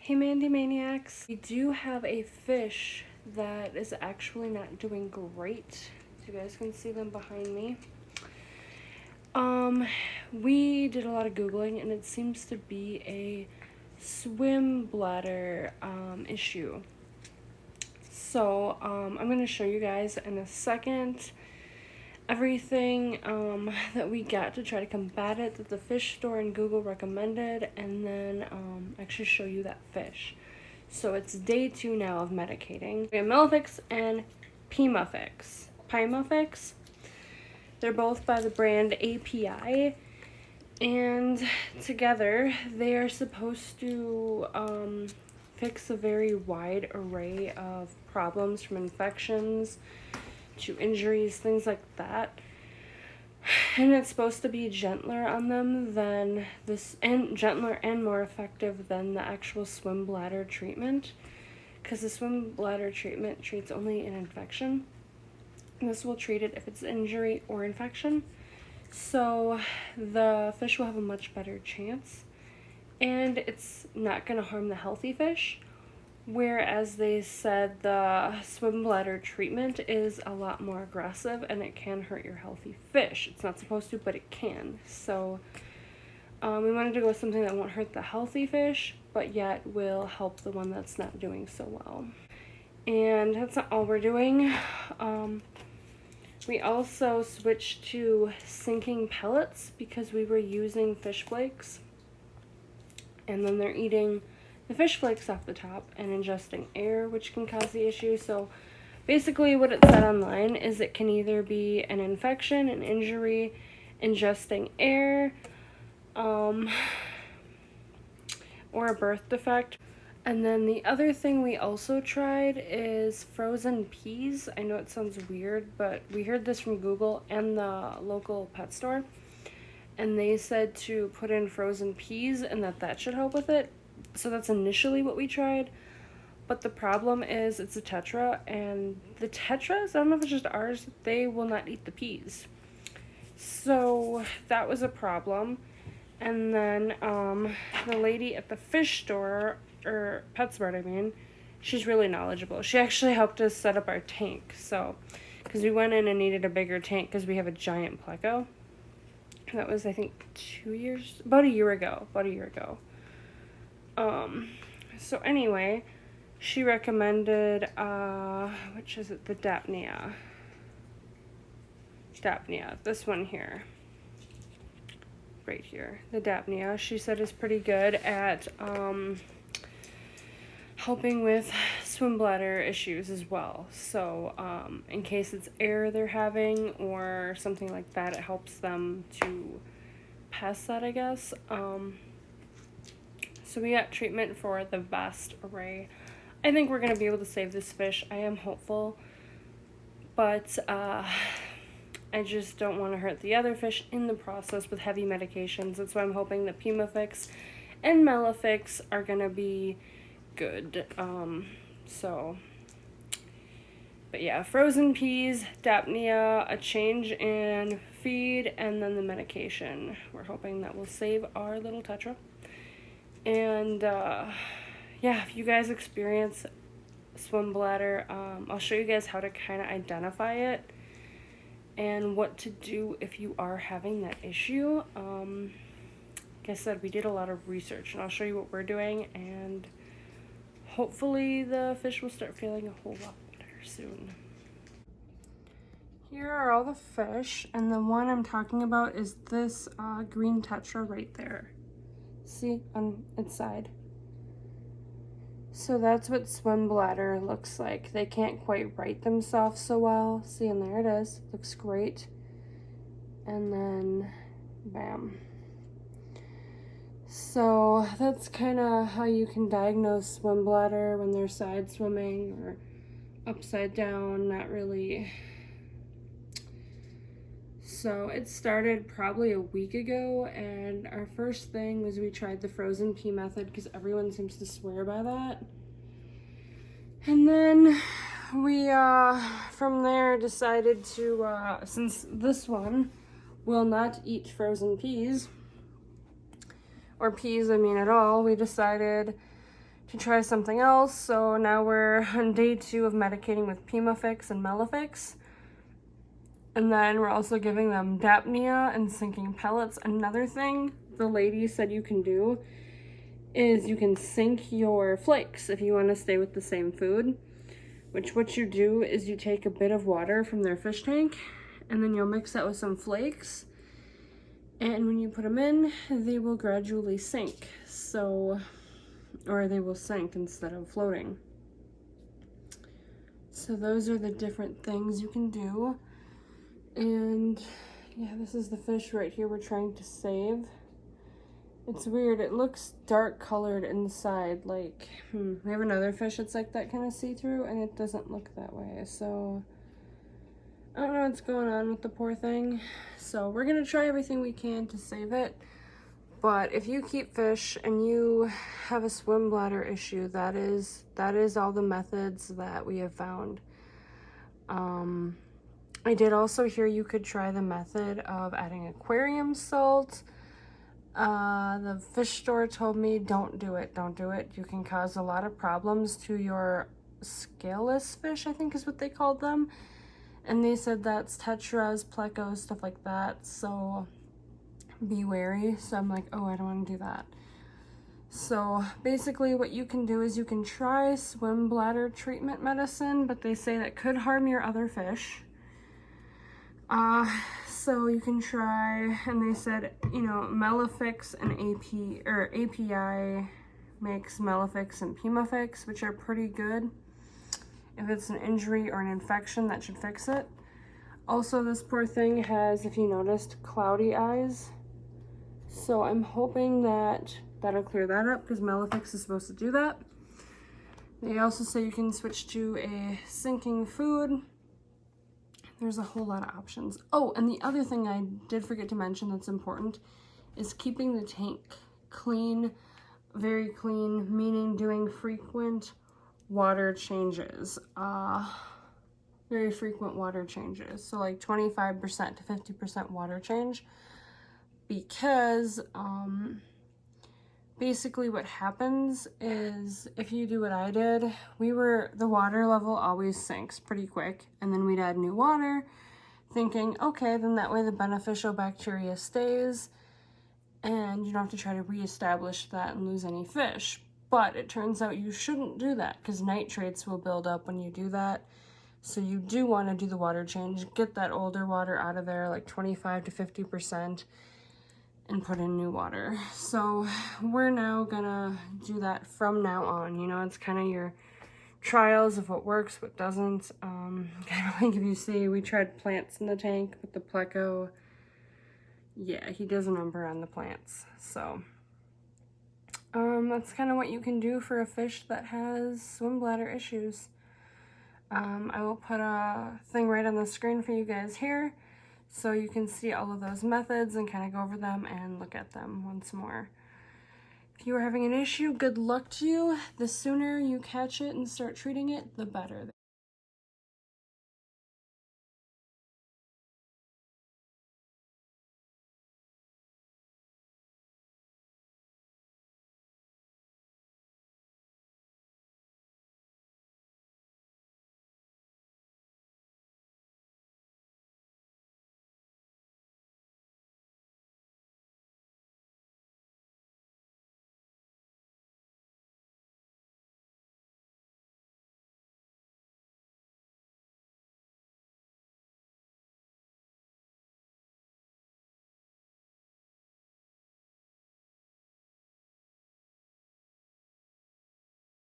Hey Mandi maniacs, we do have a fish that is actually not doing great. You guys can see them behind me. We did a lot of Googling and it seems to be a swim bladder issue. So I'm going to show you guys in a second everything that we got to try to combat it that the fish store and Google recommended, and then actually show you that fish. So it's day 2 now of medicating. We have Melafix and Pimafix. They're both by the brand API, and together they are supposed to fix a very wide array of problems, from infections to injuries, things like that. And it's supposed to be gentler on them than this, and gentler and more effective than the actual swim bladder treatment, because the swim bladder treatment treats only an infection. This will treat it if it's injury or infection. So the fish will have a much better chance, and it's not going to harm the healthy fish. Whereas they said the swim bladder treatment is a lot more aggressive and it can hurt your healthy fish. It's not supposed to, but it can. So we wanted to go with something that won't hurt the healthy fish, but yet will help the one that's not doing so well. And that's not all we're doing. We also switched to sinking pellets because we were using fish flakes, and then they're eating the fish flakes off the top and ingesting air, which can cause the issue. So basically what it said online is it can either be an infection, an injury, ingesting air, or a birth defect. And then the other thing we also tried is frozen peas. I know it sounds weird, but we heard this from Google and the local pet store, and they said to put in frozen peas and that should help with it. So that's initially what we tried, but the problem is it's a tetra, and the tetras, I don't know if it's just ours, they will not eat the peas. So that was a problem. And then the lady at the fish store, or PetSmart I mean, she's really knowledgeable. She actually helped us set up our tank. So, because we went in and needed a bigger tank because we have a giant pleco. That was, I think, about a year ago. So anyway, she recommended, which is it, the Dapnea, this one here, right here, the Dapnea, she said is pretty good at, helping with swim bladder issues as well. So, in case it's air they're having or something like that, it helps them to pass that, I guess. So we got treatment for the vast array. I think we're going to be able to save this fish. I am hopeful. But I just don't want to hurt the other fish in the process with heavy medications. That's why I'm hoping that Pimafix and Melafix are going to be good. But yeah, frozen peas, Dapnea, a change in feed, and then the medication. We're hoping that will save our little tetra. And yeah, if you guys experience swim bladder, I'll show you guys how to kind of identify it and what to do if you are having that issue. Like I said, we did a lot of research, and I'll show you what we're doing, and hopefully the fish will start feeling a whole lot better soon. Here are all the fish, and the one I'm talking about is this green tetra right there. See, on its side. So that's what swim bladder looks like. They can't quite right themselves so well. See, and there it is. Looks great. And then, bam. So that's kind of how you can diagnose swim bladder when they're side swimming or upside down, not really. So it started probably a week ago, and our first thing was we tried the frozen pea method because everyone seems to swear by that. And then we from there decided to, since this one will not eat frozen peas, or peas I mean at all, we decided to try something else. So now we're on day 2 of medicating with Pimafix and Melafix. And then we're also giving them Dapnea and sinking pellets. Another thing the lady said you can do is you can sink your flakes if you want to stay with the same food. Which what you do is you take a bit of water from their fish tank and then you'll mix that with some flakes. And when you put them in, they will gradually sink. So, or they will sink instead of floating. So those are the different things you can do. And yeah, this is the fish right here we're trying to save. It's weird, it looks dark colored inside, like, we have another fish that's like that kind of see-through, and it doesn't look that way, so I don't know what's going on with the poor thing. So we're gonna try everything we can to save it, but if you keep fish and you have a swim bladder issue, that is all the methods that we have found. I did also hear you could try the method of adding aquarium salt. The fish store told me don't do it. You can cause a lot of problems to your scaleless fish, I think is what they called them. And they said that's tetras, plecos, stuff like that, so be wary. So I'm like, oh, I don't want to do that. So basically what you can do is you can try swim bladder treatment medicine, but they say that could harm your other fish. So you can try, and they said, you know, Melafix and API makes Melafix and Pimafix, which are pretty good. If it's an injury or an infection, that should fix it. Also, this poor thing has, if you noticed, cloudy eyes. So I'm hoping that that'll clear that up, because Melafix is supposed to do that. They also say you can switch to a sinking food. There's a whole lot of options. Oh, and the other thing I did forget to mention that's important is keeping the tank clean, very clean, meaning doing frequent water changes. Very frequent water changes. So like 25% to 50% water change, because basically what happens is if you do what I did, the water level always sinks pretty quick, and then we'd add new water thinking, okay, then that way the beneficial bacteria stays and you don't have to try to reestablish that and lose any fish. But it turns out you shouldn't do that, because nitrates will build up when you do that. So you do want to do the water change, get that older water out of there, like 25 to 50%. And put in new water. So we're now gonna do that from now on. You know, it's kind of your trials of what works, what doesn't. Like if you see, we tried plants in the tank with the pleco. Yeah, he does a number on the plants. So that's kind of what you can do for a fish that has swim bladder issues. I will put a thing right on the screen for you guys here, so you can see all of those methods and kind of go over them and look at them once more. If you are having an issue, good luck to you. The sooner you catch it and start treating it, the better.